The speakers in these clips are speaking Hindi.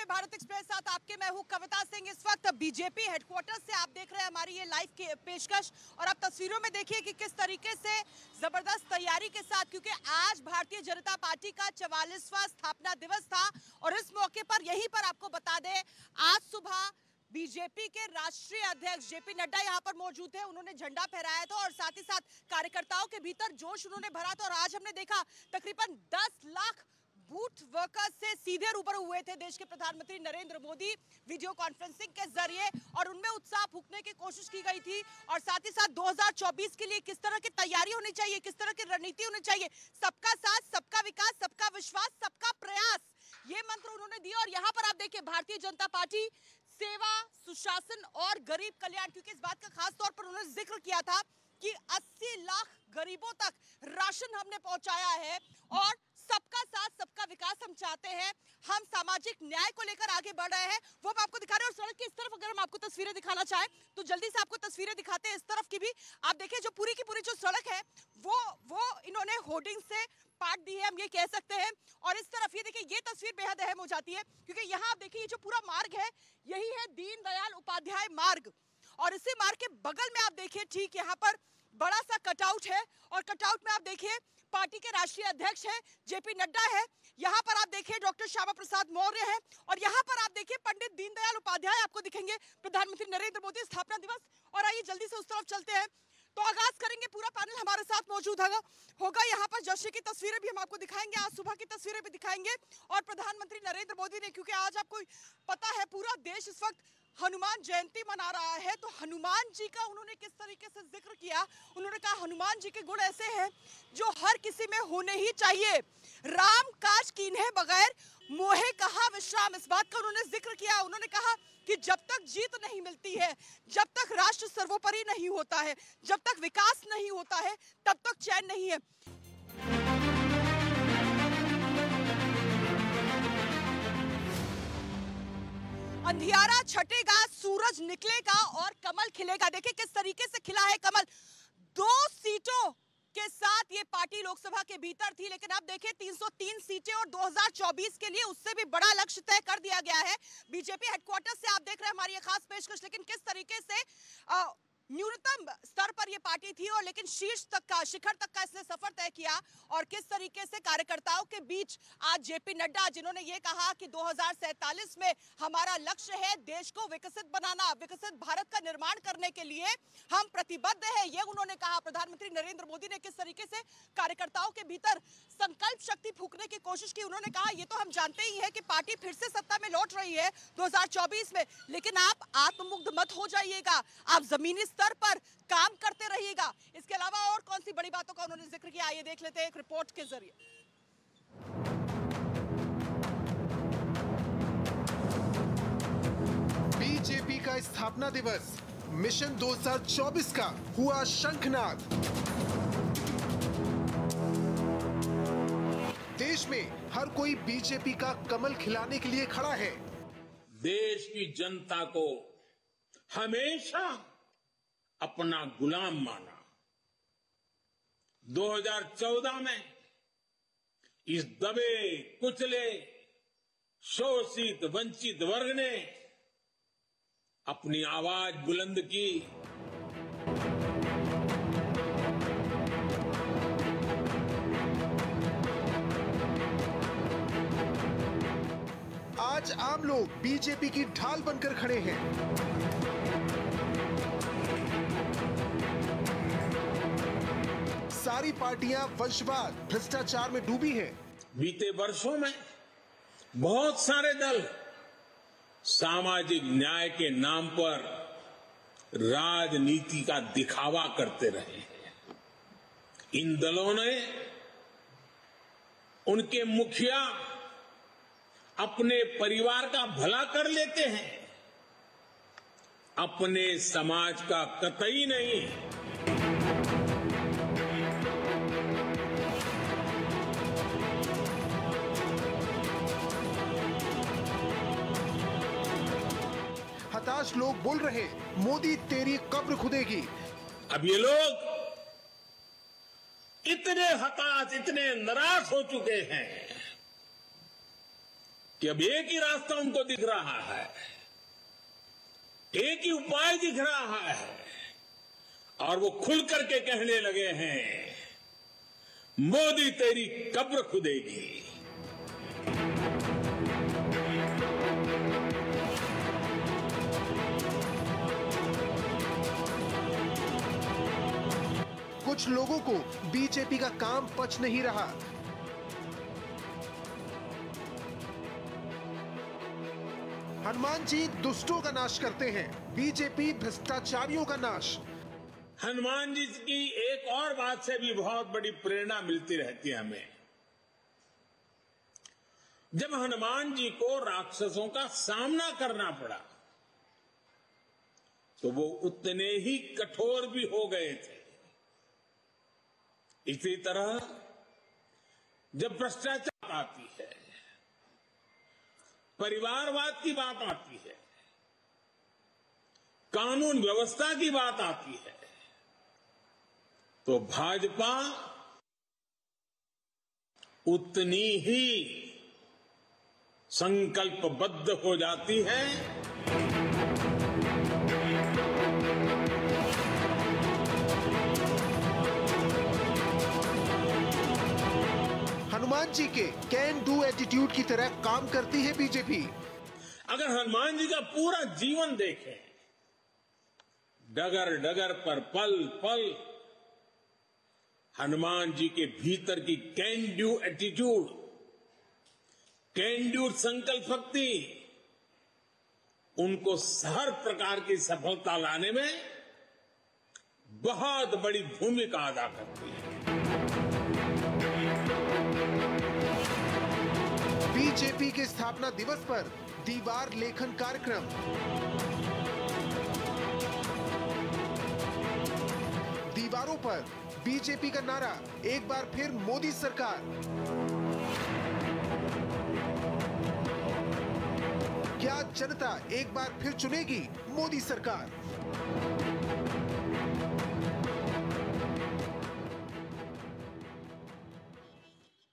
भारत एक्सप्रेस साथ आपके मैं हूं कविता सिंह। इस वक्त बीजेपी हेडक्वार्टर से आप देख रहे हैं हमारी ये लाइव की पेशकश और आप तस्वीरों में देखिए कि किस तरीके से जबरदस्त तैयारी के साथ, क्योंकि आज भारतीय जनता पार्टी का 44वां स्थापना दिवस था और इस मौके पर यहीं पर आपको बता दें आज सुबह बीजेपी के राष्ट्रीय अध्यक्ष जेपी नड्डा यहां पर मौजूद थे। उन्होंने झंडा फहराया था और साथ ही साथ कार्यकर्ताओं के भीतर जोश उन्होंने भरा था और आज हमने देखा तकरीबन 10 लाख बूथ वर्कर्स से सीधे रूबरू हुए थे देश के प्रधानमंत्री नरेंद्र मोदी वीडियो कॉन्फ्रेंसिंग के जरिए और उनमें उत्साह फूंकने की कोशिश की गई थी और साथ ही साथ 2024 के लिए किस तरह की तैयारी होनी चाहिए, किस तरह की रणनीति होनी चाहिए, सबका साथ, सबका विकास, सबका विश्वास, सबका प्रयास, ये मंत्र उन्होंने दिया। और यहाँ पर आप देखिए भारतीय जनता पार्टी सेवा, सुशासन और गरीब कल्याण, क्योंकि इस बात का खास तौर पर उन्होंने जिक्र किया था कि 80 लाख गरीबों तक राशन हमने पहुंचाया है और सबका साथ, सबका विकास हम चाहते हैं। हम सामाजिक न्याय को लेकर आगे बढ़ रहे हैं, वो हम आपको दिखा रहे हैं। और सड़क की इस तरफ अगर हम आपको तस्वीरें दिखाना चाहें तो जल्दी से आपको तस्वीरें दिखाते हैं। इस तरफ की भी आप देखिए, जो पूरी की पूरी जो सड़क है वो इन्होंने होर्डिंग से पाट दी है, हम ये कह सकते हैं। और इस तरफ ये देखिए, ये तस्वीर बेहद अहम हो जाती है क्योंकि यहाँ आप देखिए ये जो पूरा मार्ग है यही है दीनदयाल उपाध्याय मार्ग और इसी मार्ग के बगल में आप देखिए ठीक यहाँ पर बड़ा सा कटआउट है और कटआउट में आप देखिए पार्टी के राष्ट्रीय अध्यक्ष हैं जेपी नड्डा है। यहाँ पर आप देखिए डॉक्टर श्यामा प्रसाद मौर्य हैं और यहाँ पर आप देखिए पंडित दीनदयाल उपाध्याय आपको दिखेंगे, प्रधानमंत्री नरेंद्र मोदी स्थापना दिवस। और आइए जल्दी से उस तरफ चलते हैं तो आगाज करेंगे। पूरा पैनल हमारे साथ मौजूद होगा। यहाँ पर जश्न की तस्वीरें भी हम आपको दिखाएंगे, आज सुबह की तस्वीरें भी दिखाएंगे और प्रधानमंत्री नरेंद्र मोदी ने, क्योंकि आज आपको पता है पूरा देश इस वक्त हनुमान जयंती मना रहा है, तो हनुमान जी का उन्होंने किस तरीके से जिक्र किया। उन्होंने कहा हनुमान जी के गुण ऐसे हैं जो हर किसी में होने ही चाहिए। राम काज कीन्हे बगैर मोहे कहा विश्राम, इस बात का उन्होंने जिक्र किया। उन्होंने कहा कि जब तक जीत नहीं मिलती है, जब तक राष्ट्र सर्वोपरि नहीं होता है, जब तक विकास नहीं होता है, तब तक चैन नहीं है। अंधियारा छटेगा, सूरज निकलेगा और कमल खिलेगा। देखिए किस तरीके से खिला है कमल। 2 सीटों के साथ ये पार्टी लोकसभा के भीतर थी, लेकिन अब देखिए 303 सीटें और 2024 के लिए उससे भी बड़ा लक्ष्य तय कर दिया गया है। बीजेपी हेडक्वार्टर से आप देख रहे हैं हमारी ये खास पेशकश। लेकिन किस तरीके से न्यूनतम स्तर पर यह पार्टी थी और लेकिन शीर्ष तक का, शिखर तक का इसने सफर तय किया और किस तरीके से कार्यकर्ताओं के बीच आज जेपी नड्डा, जिन्होंने ये कहा कि 2047 में हमारा लक्ष्य है देश को विकसित बनाना, विकसित भारत का निर्माण करने के लिए हम प्रतिबद्ध हैं, ये उन्होंने कहा। प्रधानमंत्री नरेंद्र मोदी ने किस तरीके से कार्यकर्ताओं के भीतर संकल्प शक्ति फूंकने की कोशिश की। उन्होंने कहा ये तो हम जानते ही है कि पार्टी फिर से सत्ता में लौट रही है 2024 में, लेकिन आप आत्ममुग्ध मत हो जाइएगा, आप जमीनी स्तर पर काम करते रहिएगा। इसके अलावा और कौन सी बड़ी बातों का उन्होंने जिक्र किया, आइए देख लेते हैं एक रिपोर्ट के जरिए। बीजेपी का स्थापना दिवस मिशन 2024 का हुआ शंखनाद। देश में हर कोई बीजेपी का कमल खिलाने के लिए खड़ा है। देश की जनता को हमेशा अपना गुलाम माना। 2014 में इस दबे कुचले शोषित वंचित वर्ग ने अपनी आवाज बुलंद की। आज आम लोग बीजेपी की ढाल बनकर खड़े हैं। सारी पार्टियां वंशवाद, भ्रष्टाचार में डूबी हैं। बीते वर्षों में बहुत सारे दल सामाजिक न्याय के नाम पर राजनीति का दिखावा करते रहे हैं। इन दलों ने, उनके मुखिया अपने परिवार का भला कर लेते हैं, अपने समाज का कतई नहीं। हताश लोग बोल रहे मोदी तेरी कब्र खुदेगी। अब ये लोग इतने हताश, इतने नाराज हो चुके हैं कि अब एक ही रास्ता उनको दिख रहा है, एक ही उपाय दिख रहा है, और वो खुल करके कहने लगे हैं, मोदी तेरी कब्र खुदेगी। कुछ लोगों को बीजेपी का काम पच नहीं रहा। हनुमान जी दुष्टों का नाश करते हैं, बीजेपी भ्रष्टाचारियों का नाश। हनुमान जी की एक और बात से भी बहुत बड़ी प्रेरणा मिलती रहती है हमें। जब हनुमान जी को राक्षसों का सामना करना पड़ा तो वो उतने ही कठोर भी हो गए थे। इसी तरह जब भ्रष्टाचार आती है, परिवारवाद की बात आती है, कानून व्यवस्था की बात आती है, तो भाजपा उतनी ही संकल्पबद्ध हो जाती है। हनुमान जी के कैन डू एटीट्यूड की तरह काम करती है बीजेपी। अगर हनुमान जी का पूरा जीवन देखें, डगर डगर पर पल पल हनुमान जी के भीतर की can do attitude, can do संकल्प शक्ति उनको हर प्रकार की सफलता लाने में बहुत बड़ी भूमिका अदा करती है। बीजेपी के स्थापना दिवस पर दीवार लेखन कार्यक्रम। दीवारों पर बीजेपी का नारा, एक बार फिर मोदी सरकार। क्या जनता एक बार फिर चुनेगी मोदी सरकार?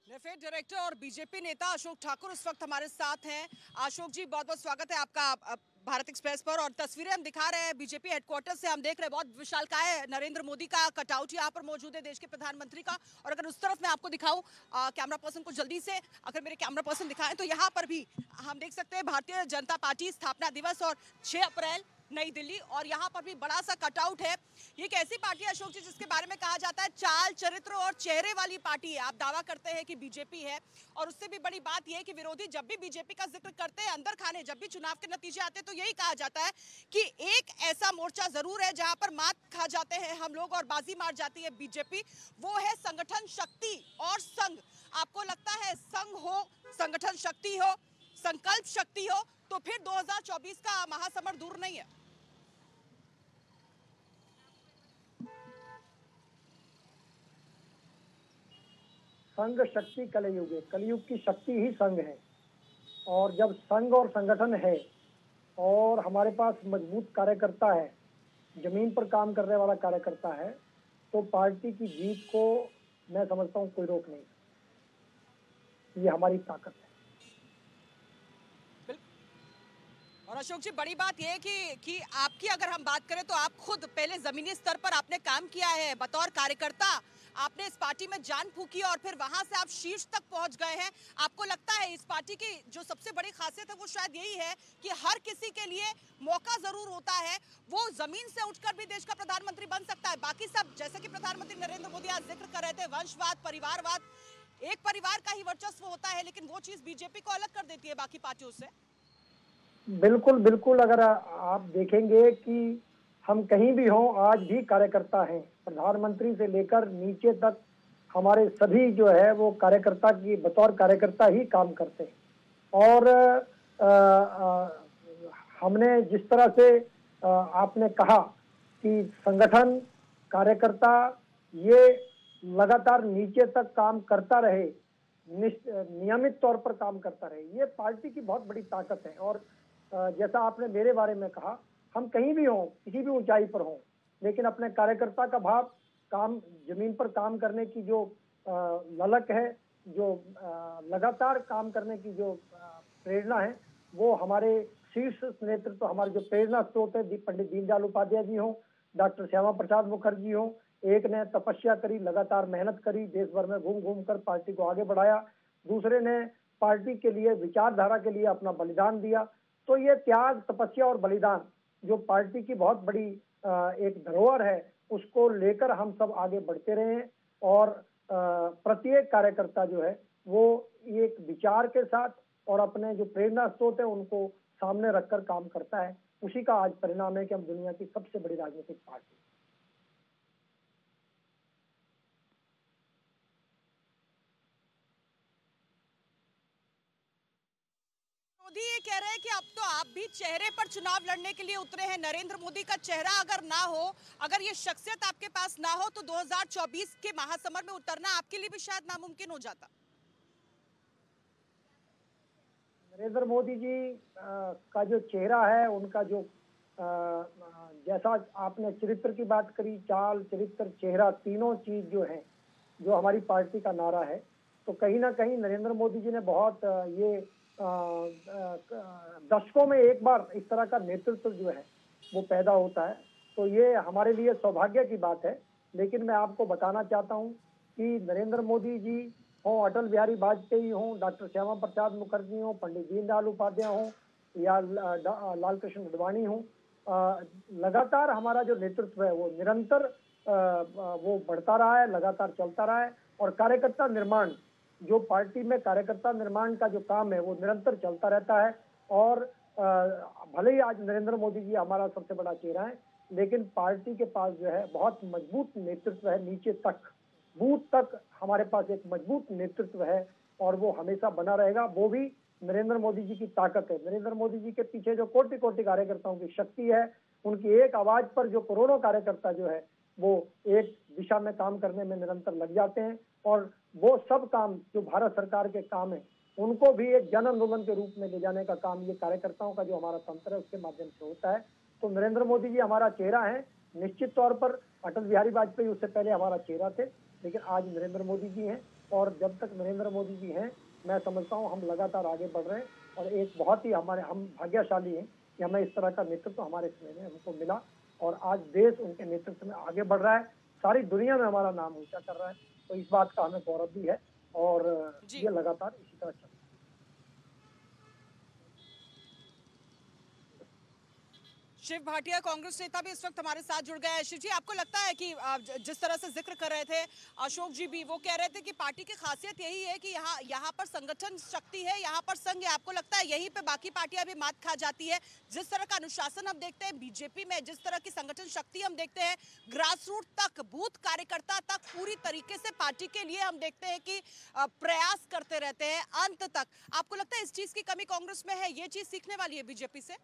नेफेड डायरेक्टर और बीजेपी नेता अशोक ठाकुर इस वक्त हमारे साथ हैं। अशोक जी, बहुत बहुत स्वागत है आपका भारत एक्सप्रेस पर। और तस्वीरें हम दिखा रहे हैं बीजेपी हेडक्वार्टर से, हम देख रहे हैं बहुत विशालकाय नरेंद्र मोदी का कटआउट यहाँ पर मौजूद है, देश के प्रधानमंत्री का। और अगर उस तरफ मैं आपको दिखाऊं, कैमरा पर्सन को जल्दी से, अगर मेरे कैमरा पर्सन दिखाएं, तो यहाँ पर भी हम देख सकते हैं भारतीय जनता पार्टी स्थापना दिवस और 6 अप्रैल नई दिल्ली, और यहाँ पर भी बड़ा सा कटआउट है। ये एक ऐसी पार्टी है अशोक जी जिसके बारे में कहा जाता है चाल चरित्र और चेहरे वाली पार्टी है। आप दावा करते हैं कि बीजेपी है, और उससे भी बड़ी बात यह है कि विरोधी जब भी बीजेपी का जिक्र करते हैं अंदर खाने, जब भी चुनाव के नतीजे आते हैं तो यही कहा जाता है कि एक ऐसा मोर्चा जरूर है जहां पर मात खा जाते हैं हम लोग और बाजी मार जाती है बीजेपी, वो है संगठन शक्ति और संघ। आपको लगता है संघ हो, संगठन शक्ति हो, संकल्प शक्ति हो, तो फिर 2024 का महासमर दूर नहीं है? संघ शक्ति कलयुग है, कलयुग की शक्ति ही संघ है। और जब संघ और संगठन है और हमारे पास मजबूत कार्यकर्ता है, जमीन पर काम करने वाला कार्यकर्ता है, तो पार्टी की जीत को मैं समझता हूँ कोई रोक नहीं सकता। ये हमारी ताकत है। और अशोक जी, बड़ी बात यह है कि आपकी अगर हम बात करें तो आप खुद पहले जमीनी स्तर पर आपने काम किया है बतौर कार्यकर्ता, आपने इस पार्टी में जान फूकी और फिर वहां से आप शीर्ष तक पहुंच गए हैं। आपको लगता है इस पार्टी की जो सबसे बड़ी खासियत है वो शायद यही है कि हर किसी के लिए मौका जरूर होता है, वो जमीन से उठकर भी देश का प्रधानमंत्री बन सकता है। बाकी सब, जैसे कि प्रधानमंत्री नरेंद्र मोदी आज जिक्र कर रहे थे, वंशवाद, परिवारवाद, एक परिवार का ही वर्चस्व होता है, लेकिन वो चीज बीजेपी को अलग कर देती है बाकी पार्टियों से। बिल्कुल बिल्कुल, अगर आप देखेंगे कि हम कहीं भी हों, आज भी कार्यकर्ता हैं, प्रधानमंत्री से लेकर नीचे तक हमारे सभी जो है वो कार्यकर्ता की बतौर कार्यकर्ता ही काम करते हैं। और हमने जिस तरह से आपने कहा कि संगठन, कार्यकर्ता ये लगातार नीचे तक काम करता रहे, नियमित तौर पर काम करता रहे, ये पार्टी की बहुत बड़ी ताकत है। और जैसा आपने मेरे बारे में कहा, हम कहीं भी हों, किसी भी ऊंचाई पर हों, लेकिन अपने कार्यकर्ता का भाव, काम, जमीन पर काम करने की जो ललक है, जो लगातार काम करने की जो प्रेरणा है वो हमारे शीर्ष नेतृत्व, हमारे जो प्रेरणा स्रोत है पंडित दीनदयाल उपाध्याय जी हों, डॉक्टर श्यामा प्रसाद मुखर्जी हों। एक ने तपस्या करी, लगातार मेहनत करी, देश भर में घूम घूम कर पार्टी को आगे बढ़ाया। दूसरे ने पार्टी के लिए, विचारधारा के लिए अपना बलिदान दिया। तो ये त्याग, तपस्या और बलिदान जो पार्टी की बहुत बड़ी एक धरोहर है, उसको लेकर हम सब आगे बढ़ते रहे हैं। और प्रत्येक कार्यकर्ता जो है वो एक विचार के साथ और अपने जो प्रेरणा स्रोत है उनको सामने रखकर काम करता है। उसी का आज परिणाम है कि हम दुनिया की सबसे बड़ी राजनीतिक पार्टी। मोदी ये कह रहे हैं कि अब तो आप भी चेहरे पर चुनाव लड़ने के लिए उतरे हैं। नरेंद्र मोदी का चेहरा अगर ना हो, अगर ये शख्सियत आपके पास ना हो, तो 2024 के महासमर में उतरना आपके लिए भी शायद नामुमकिन हो जाता। नरेंद्र मोदी जी का जो चेहरा है, उनका जो जैसा आपने चरित्र की बात करी, चाल, चरित्र, चेहरा, तीनों चीज जो है, जो हमारी पार्टी का नारा है, तो कहीं ना कहीं नरेंद्र मोदी जी ने बहुत ये दशकों में एक बार इस तरह का नेतृत्व जो है वो पैदा होता है। तो ये हमारे लिए सौभाग्य की बात है। लेकिन मैं आपको बताना चाहता हूँ कि नरेंद्र मोदी जी हों, अटल बिहारी वाजपेयी हों, डॉक्टर श्यामा प्रसाद मुखर्जी हों, पंडित दीनदयाल उपाध्याय हों या लाल कृष्ण आडवाणी हों, लगातार हमारा जो नेतृत्व है वो निरंतर वो बढ़ता रहा है, लगातार चलता रहा है। और कार्यकर्ता निर्माण, जो पार्टी में कार्यकर्ता निर्माण का जो काम है वो निरंतर चलता रहता है। और भले ही आज नरेंद्र मोदी जी हमारा सबसे बड़ा चेहरा है, लेकिन पार्टी के पास जो है बहुत मजबूत नेतृत्व है, नीचे तक, बूथ तक हमारे पास एक मजबूत नेतृत्व है और वो हमेशा बना रहेगा। वो भी नरेंद्र मोदी जी की ताकत है। नरेंद्र मोदी जी के पीछे जो कोटि कोटि कार्यकर्ताओं की शक्ति है, उनकी एक आवाज पर जो करोड़ों कार्यकर्ता जो है वो एक दिशा में काम करने में निरंतर लग जाते हैं। और वो सब काम जो भारत सरकार के काम है, उनको भी एक जन आंदोलन के रूप में ले जाने का काम ये कार्यकर्ताओं का जो हमारा तंत्र है उसके माध्यम से होता है। तो नरेंद्र मोदी जी हमारा चेहरा है। निश्चित तौर पर अटल बिहारी वाजपेयी उससे पहले हमारा चेहरा थे, लेकिन आज नरेंद्र मोदी जी हैं। और जब तक नरेंद्र मोदी जी हैं, मैं समझता हूँ हम लगातार आगे बढ़ रहे हैं। और एक बहुत ही हम भाग्यशाली हैं कि हमें इस तरह का नेतृत्व हमारे समय में हमको मिला और आज देश उनके नेतृत्व में आगे बढ़ रहा है, सारी दुनिया में हमारा नाम ऊंचा कर रहा है। तो इस बात का हमें गौरव भी है और ये लगातार इसी तरह चल। शिव भाटिया कांग्रेस नेता भी इस वक्त हमारे साथ जुड़ गए हैं। शिव जी, आपको लगता है कि जिस तरह से जिक्र कर रहे थे अशोक जी भी, वो कह रहे थे कि पार्टी की खासियत यही है कि यहाँ पर संगठन शक्ति है, यहाँ पर संघ है। आपको लगता है यहीं पे बाकी पार्टियां भी मात खा जाती है? जिस तरह का अनुशासन हम देखते हैं बीजेपी में, जिस तरह की संगठन शक्ति हम देखते हैं, ग्रास रूट तक, बूथ कार्यकर्ता तक पूरी तरीके से पार्टी के लिए हम देखते हैं कि प्रयास करते रहते हैं अंत तक। आपको लगता है इस चीज की कमी कांग्रेस में है? ये चीज सीखने वाली है बीजेपी से?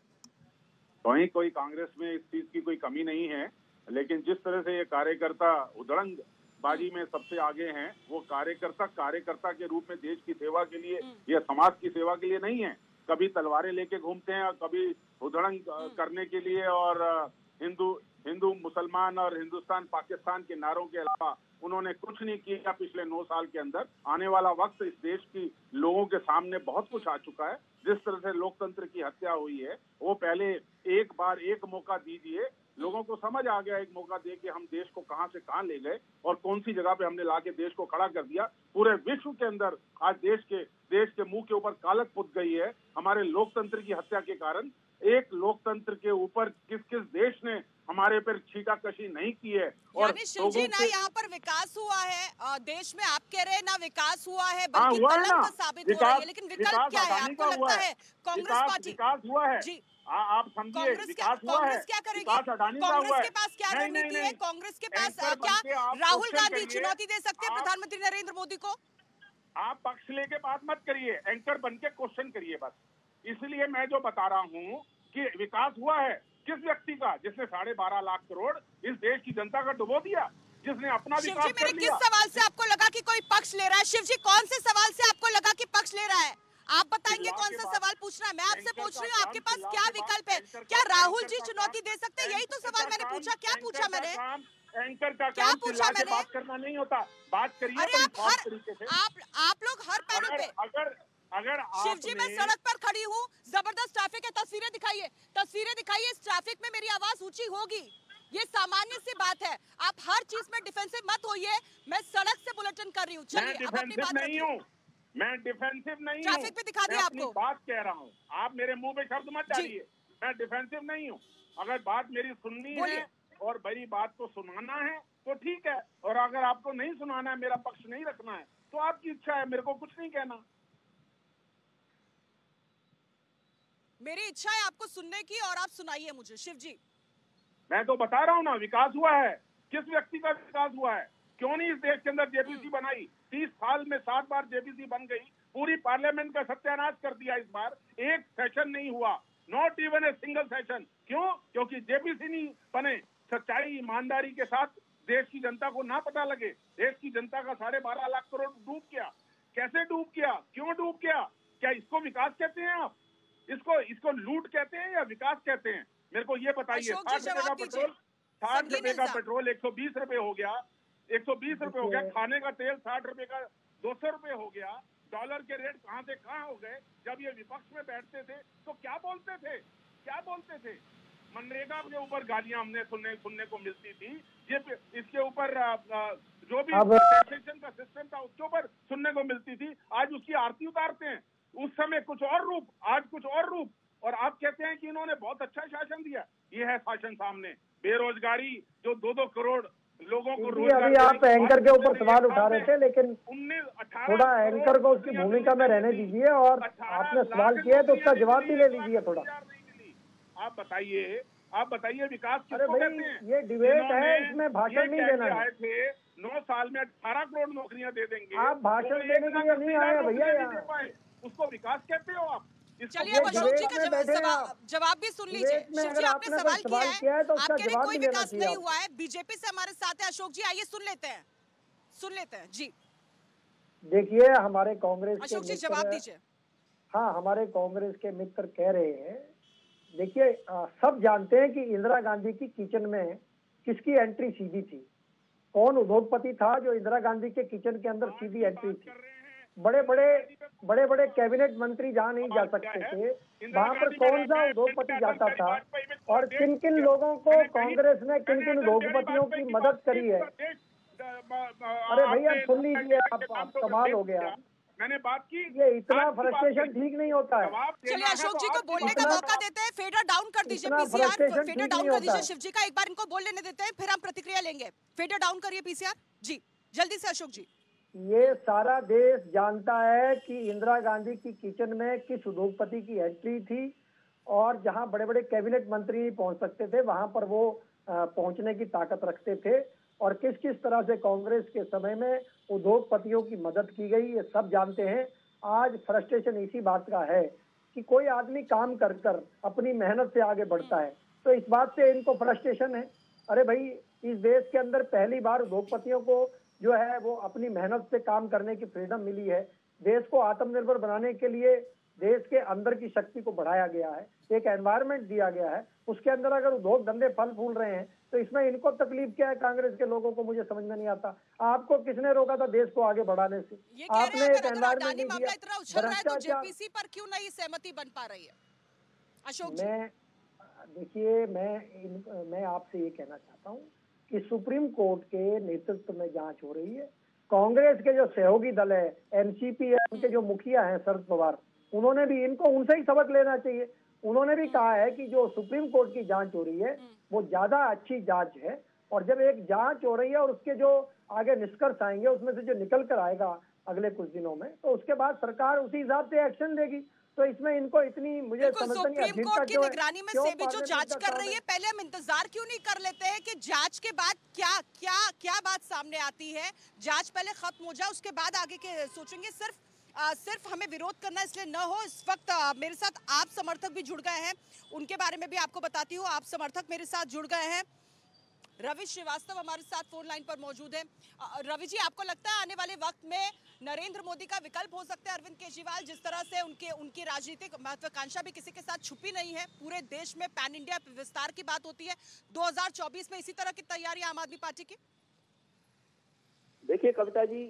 वहीं कोई कांग्रेस में इस चीज की कोई कमी नहीं है, लेकिन जिस तरह से ये कार्यकर्ता उधड़ंग बाजी में सबसे आगे हैं, वो कार्यकर्ता के रूप में देश की सेवा के लिए या समाज की सेवा के लिए नहीं है। कभी तलवारें लेके घूमते हैं और कभी उधड़ंग करने के लिए और हिंदू मुसलमान और हिंदुस्तान पाकिस्तान के नारों के अलावा उन्होंने कुछ नहीं किया पिछले 9 साल के अंदर। आने वाला वक्त इस देश की लोगों के सामने बहुत कुछ आ चुका है। जिस तरह से लोकतंत्र की हत्या हुई है, वो पहले एक बार एक मौका दीजिए, लोगों को समझ आ गया, एक मौका दे के हम देश को कहां से कहां ले गए और कौन सी जगह पे हमने लाके देश को खड़ा कर दिया। पूरे विश्व के अंदर आज देश के मुंह के ऊपर कालक पुत गई है हमारे लोकतंत्र की हत्या के कारण। एक लोकतंत्र के ऊपर किस किस देश ने हमारे पर छीटाकशी नहीं की है। और शिव जी, ना यहाँ पर विकास हुआ है देश में, आप कह रहे हैं ना विकास हुआ है, बल्कि कलंक साबित हो रही है। लेकिन विकल्प क्या है? आपको लगता है कांग्रेस पार्टी विकास हुआ है जी? आप समझिए, विकास हुआ है। कांग्रेस क्या करेगी? कांग्रेस के पास क्या रणनीति है? कांग्रेस के पास क्या राहुल गांधी चुनौती दे सकते हैं प्रधानमंत्री नरेंद्र मोदी को? आप पक्ष लेके बात मत करिए, एंकर बन के क्वेश्चन करिए बस। इसलिए मैं जो बता रहा हूँ कि विकास हुआ है किस व्यक्ति का, जिसने 12.5 लाख करोड़ इस देश की जनता का डुबो दिया, जिसने अपना विकास कर लिया। किस सवाल से आपको लगा कि कोई पक्ष ले रहा है? शिव जी, कौन से सवाल से आपको लगा कि पक्ष ले रहा है? आप बताएंगे कौन सा सवाल पूछना है? मैं आपसे पूछ रही हूँ, आपके पास क्या विकल्प है? क्या राहुल जी चुनौती दे सकते हैं? यही तो सवाल मैंने पूछा। क्या पूछा मैंने? एंकर का क्या काम पूछा मैंने? बात करना नहीं होता, बात करिए आप लोग हर पैनल पे अगर शिव जी मैं सड़क पर खड़ी हूँ, जबरदस्त ट्रैफिक है, तस्वीरें दिखाइए। इस ट्रैफिक में मेरी आवाज ऊंची होगी, ये सामान्य सी बात है। आप हर चीज में डिफेंसिव मत होइए। मैं सड़क से बुलेटिन कर रही हूँ। चलिए अब अपनी बात रखिए। मैं डिफेंसिव नहीं हूँ, ट्रैफिक पे दिखा दिया आपको। बात कह रहा हूँ, आप मेरे मुंह पे शब्द मत डालिए। मैं डिफेंसिव नहीं हूँ। अगर बात मेरी सुननी है और मेरी बात को सुनाना है तो ठीक है, और अगर आपको नहीं सुनाना है, मेरा पक्ष नहीं रखना है, तो आपकी इच्छा है, मेरे को कुछ नहीं कहना। मेरी इच्छा है आपको सुनने की, और आप सुनाइए मुझे। शिव जी मैं तो बता रहा हूँ ना, विकास हुआ है। किस व्यक्ति का विकास हुआ है? क्यों नहीं इस देश के अंदर जेपीसी बनाई? 30 साल में 7 बार जेपीसी बन गई, पूरी पार्लियामेंट का सत्यानाश कर दिया। इस बार एक सेशन नहीं हुआ, not even a single session. क्यों? क्योंकि जेपीसी नहीं बने। सच्चाई ईमानदारी के साथ देश की जनता को ना पता लगे। देश की जनता का 12.5 लाख करोड़ डूब गया। कैसे डूब गया? क्यों डूब गया? क्या इसको विकास कहते हैं आप? इसको लूट कहते हैं या विकास कहते हैं? मेरे को ये बताइए। 60 रुपए का पेट्रोल 120 रुपए हो गया। 120 रुपए हो गया। खाने का तेल 60 रुपए का 200 रुपए हो गया। डॉलर के रेट कहां से कहां हो गए? जब ये विपक्ष में बैठते थे तो क्या बोलते थे? मनरेगा के ऊपर गालियां हमने सुनने को मिलती थी। ये इसके ऊपर जो भी टैक्सेशन का सिस्टम था उसके ऊपर सुनने को मिलती थी। आज उसकी आरती उतारते हैं। उस समय कुछ और रूप, आज कुछ और रूप, और आप कहते हैं कि इन्होंने बहुत अच्छा शासन दिया। ये है शासन सामने। बेरोजगारी जो 2-2 करोड़ लोगों को रोजगार। अभी आप एंकर के ऊपर सवाल उठा रहे थे, लेकिन थोड़ा एंकर को उसकी भूमिका में रहने दीजिए, और आपने सवाल किया है तो उसका जवाब भी ले लीजिए थोड़ा। आप बताइए विकास अरे भाई, ये डिबेट है, इसमें भाषण नहीं देना है। 9 साल में 18 करोड़ नौकरियां दे देंगे। आप भाषण देने के लिए नहीं आए भैया यहाँ। उसको विकास कहते हो आप? चलिए अब अशोक जी का जवाब भी सुन लीजिए। शिव जी आपने सवाल किया है, आपके लिए कोई विकास नहीं हुआ है। बीजेपी से हमारे साथ है अशोक जी, आइए सुन लेते हैं जी। देखिए, हमारे कांग्रेस के अशोक जी जवाब दीजिए। हाँ, हमारे कांग्रेस के मित्र कह रहे हैं, देखिए सब जानते हैं कि इंदिरा गांधी की किचन में किसकी एंट्री सीधी थी। कौन उद्योगपति था जो इंदिरा गांधी के किचन के अंदर सीधी एंट्री थी? बड़े बड़े कैबिनेट मंत्री जहाँ नहीं जा सकते थे, वहां पर कौन सा उद्योगपति जाता था? और किन किन लोगों को कांग्रेस ने, किन किन उद्योगपतियों की मदद करी है? अरे भैया सुन लीजिए, आप कमाल हो गया। मैंने बात की। ये इतना फ्रस्ट्रेशन ठीक नहीं होता है। चलिए अशोक जी को बोलने का मौका देते हैं। फेडर डाउन कर दीजिए, पीसीआर फेडर डाउन कर दीजिए। शिव जी का एक बार इनको बोल लेने देते हैं, फिर हम प्रतिक्रिया लेंगे। फेडर डाउन करिए पीसीआर जी, जल्दी से अशोक जी। ये सारा देश जानता है कि इंदिरा गांधी की किचन में किस उद्योगपति की एंट्री थी, और जहां बड़े बड़े कैबिनेट मंत्री पहुंच सकते थे वहां पर वो पहुंचने की ताकत रखते थे, और किस किस तरह से कांग्रेस के समय में उद्योगपतियों की मदद की गई, ये सब जानते हैं। आज फ्रस्ट्रेशन इसी बात का है कि कोई आदमी काम कर कर अपनी मेहनत से आगे बढ़ता है, तो इस बात से इनको फ्रस्ट्रेशन है। अरे भाई, इस देश के अंदर पहली बार उद्योगपतियों को जो है वो अपनी मेहनत से काम करने की फ्रीडम मिली है। देश को आत्मनिर्भर बनाने के लिए देश के अंदर की शक्ति को बढ़ाया गया है, एक एनवायरनमेंट दिया गया है, उसके अंदर अगर उद्योग धंधे फल फूल रहे हैं तो इसमें इनको तकलीफ क्या है? कांग्रेस के लोगों को मुझे समझ में नहीं आता। आपको किसने रोका था देश को आगे बढ़ाने से? आपने एक एनवायरनमेंट नहीं दिया। जेपीसी पर क्यों नहीं सहमति बन पा रही है अशोक जी? देखिए, मैं आपसे ये कहना चाहता हूँ कि सुप्रीम कोर्ट के नेतृत्व में जांच हो रही है। कांग्रेस के जो सहयोगी दल है, एनसीपी है, उनके जो मुखिया हैं शरद पवार, उन्होंने भी उनसे ही सबक लेना चाहिए। उन्होंने भी कहा है कि जो सुप्रीम कोर्ट की जांच हो रही है वो ज्यादा अच्छी जांच है, और जब एक जांच हो रही है और उसके जो आगे निष्कर्ष आएंगे, उसमें से जो निकल कर आएगा अगले कुछ दिनों में, तो उसके बाद सरकार उसी हिसाब से एक्शन देगी। तो इसमें इनको इतनी मुझे समझ नहीं आता। सुप्रीम कोर्ट की निगरानी में सेबी जो जांच कर रही है, पहले हम इंतजार क्यों नहीं कर लेते हैं कि जांच के बाद क्या बात सामने आती है? जांच पहले खत्म हो जाए, उसके बाद आगे के सोचेंगे। सिर्फ हमें विरोध करना इसलिए न हो। इस वक्त मेरे साथ आप समर्थक भी जुड़ गए हैं, उनके बारे में भी आपको बताती हूँ। आप समर्थक मेरे साथ जुड़ गए हैं। रवि श्रीवास्तव हमारे साथ फोन लाइन पर मौजूद है। रवि जी, आपको लगता है आने वाले वक्त में नरेंद्र मोदी का विकल्प हो सकता है अरविंद केजरीवाल? जिस तरह से उनकी राजनीतिक महत्वाकांक्षा भी किसी के साथ छुपी नहीं है, पूरे देश में पैन इंडिया विस्तार की बात होती है। 2024 में इसी तरह की तैयारी आम आदमी पार्टी की? देखिए कविता जी,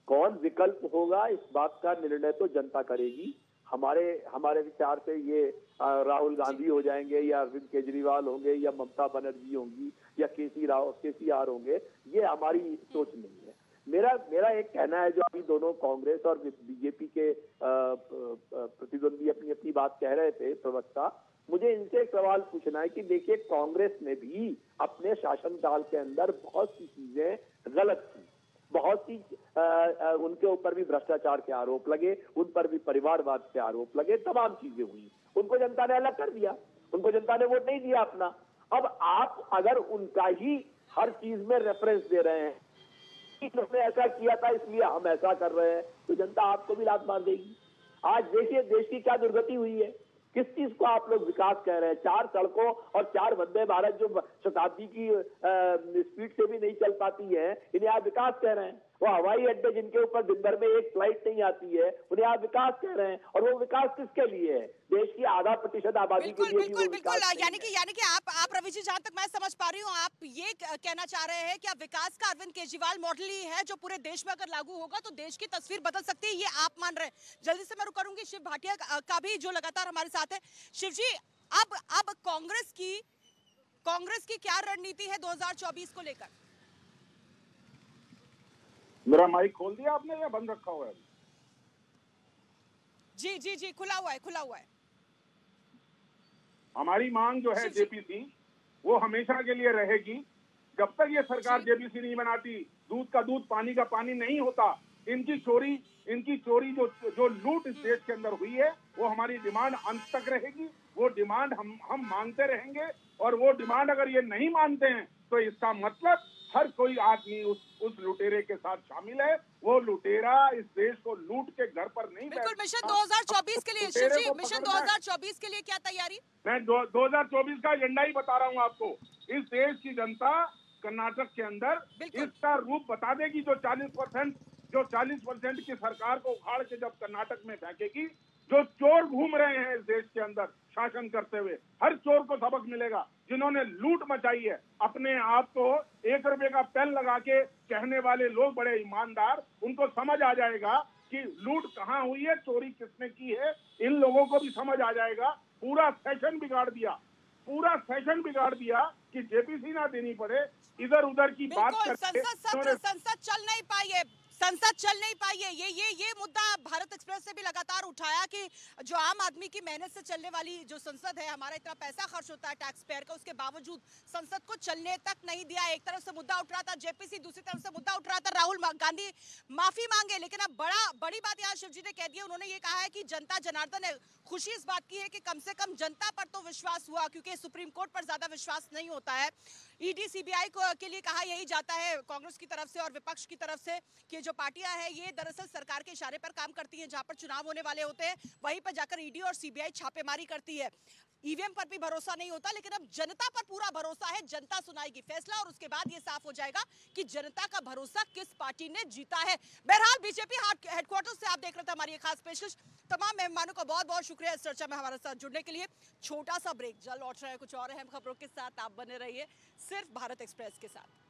कौन विकल्प होगा इस बात का निर्णय तो जनता करेगी। हमारे विचार से ये राहुल गांधी हो जाएंगे या अरविंद केजरीवाल होंगे या ममता बनर्जी होंगी या केसीआर होंगे, ये हमारी सोच नहीं है। मेरा एक कहना है, जो अभी दोनों कांग्रेस और बीजेपी के प्रतिद्वंदी अपनी अपनी बात कह रहे थे प्रवक्ता, मुझे इनसे एक सवाल पूछना है कि देखिए, कांग्रेस ने भी अपने शासनकाल के अंदर बहुत सी चीजें गलत की, बहुत सी उनके ऊपर भी भ्रष्टाचार के आरोप लगे, उन पर भी परिवारवाद के आरोप लगे, तमाम चीजें हुई। उनको जनता ने अलग कर दिया, उनको जनता ने वोट नहीं दिया अपना। अब आप अगर उनका ही हर चीज में रेफरेंस दे रहे हैं कि उसने ऐसा किया था इसलिए हम ऐसा कर रहे हैं, तो जनता आपको भी लात मार देगी। आज देखिए देश की क्या दुर्गति हुई है, किस चीज को आप लोग विकास कह रहे हैं। 4 सड़कों और 4 वंदे भारत जो शताब्दी की स्पीड से भी नहीं चल पाती है, इन्हें आप विकास कह रहे हैं। वो हवाई अड्डे जिनके ऊपर दिन भर में एक फ्लाइट नहीं आती है, उन्हें आप विकास कह रहे हैं। और वो विकास किसके लिए है? देश की आधा प्रतिशत आबादी के लिए। बिल्कुल यानी कि आप रवि जी, जहां तक मैं समझ पा रही हूँ, आप ये कहना चाह रहे हैं कि विकास का अरविंद केजरीवाल मॉडल ही है जो पूरे देश में अगर लागू होगा तो देश की तस्वीर बदल सकती है, ये आप मान रहे हैं। जल्दी से मैं रुक करूंगी शिव भाटिया का भी, जो लगातार हमारे साथ है। शिव जी, अब कांग्रेस की क्या रणनीति है 2024 को लेकर? मेरा माइक खोल दिया आपने या बंद रखा हुआ है? जी खुला हुआ है। हमारी मांग जो है जेपीसी, वो हमेशा के लिए रहेगी। जब तक ये सरकार जेपीसी नहीं बनाती, दूध का दूध पानी का पानी नहीं होता। इनकी चोरी जो लूट इस देश के अंदर हुई है, वो हमारी डिमांड अंत तक रहेगी। वो डिमांड हम मांगते रहेंगे, और वो डिमांड अगर ये नहीं मानते हैं तो इसका मतलब हर कोई आदमी उस लुटेरे के साथ शामिल है। वो लुटेरा इस देश को लूट के घर पर नहीं बिल्कुल। मिशन 2024 के लिए शिव जी, मिशन 2024 के लिए क्या तैयारी? मैं 2024 का एजेंडा ही बता रहा हूँ आपको। इस देश की जनता कर्नाटक के अंदर इसका रूप बता देगी। जो 40% की सरकार को उखाड़ के जब कर्नाटक में फेंकेगी, जो चोर घूम रहे हैं इस देश के अंदर शासन करते हुए, हर चोर को सबक मिलेगा। जिन्होंने लूट मचाई है, अपने आप को 1 रुपए का पेन लगा के कहने वाले लोग बड़े ईमानदार, उनको समझ आ जाएगा कि लूट कहाँ हुई है, चोरी किसने की है। इन लोगों को भी समझ आ जाएगा। पूरा सेशन बिगाड़ दिया कि जेपीसी ना देनी पड़े, इधर उधर की बात करके संसद चल नहीं पाई है। ये मुद्दा भारत एक्सप्रेस से भी लगातार उठाया कि जो आम आदमी की मेहनत से चलने वाली जो संसद है, हमारा इतना पैसा खर्च होता है टैक्स पेयर का, उसके बावजूद संसद को चलने तक नहीं दिया। एक तरफ से मुद्दा उठ रहा था जेपीसी, दूसरी तरफ से मुद्दा उठ रहा था राहुल गांधी माफी मांगे। लेकिन अब बड़ी बात यहाँ शिव जी ने कह दी। उन्होंने ये कहा है कि जनता जनार्दन है। खुशी इस बात की है कि कम से कम जनता पर तो विश्वास हुआ, क्योंकि सुप्रीम कोर्ट पर ज्यादा विश्वास नहीं होता है। ईडी सीबीआई के लिए कहा यही जाता है कांग्रेस की तरफ से और विपक्ष की तरफ से कि जो पार्टियां हैं ये दरअसल सरकार के इशारे पर काम करती हैं। जहां पर चुनाव होने वाले होते हैं वहीं पर जाकर ईडी और सीबीआई छापेमारी करती है। ईवीएम पर भी भरोसा नहीं होता, लेकिन अब जनता पर पूरा भरोसा है। जनता सुनाएगी फैसला और उसके बाद ये साफ हो जाएगा कि जनता का भरोसा किस पार्टी ने जीता है। बहरहाल बीजेपी हेडक्वार्टर से आप देख रहे थे हमारी ये खास पेशकश। तमाम मेहमानों का बहुत बहुत शुक्रिया इस चर्चा में हमारे साथ जुड़ने के लिए। छोटा सा ब्रेक, जल्द लौट रहे हैं कुछ और अहम खबरों के साथ। आप बने रहिए सिर्फ भारत एक्सप्रेस के साथ।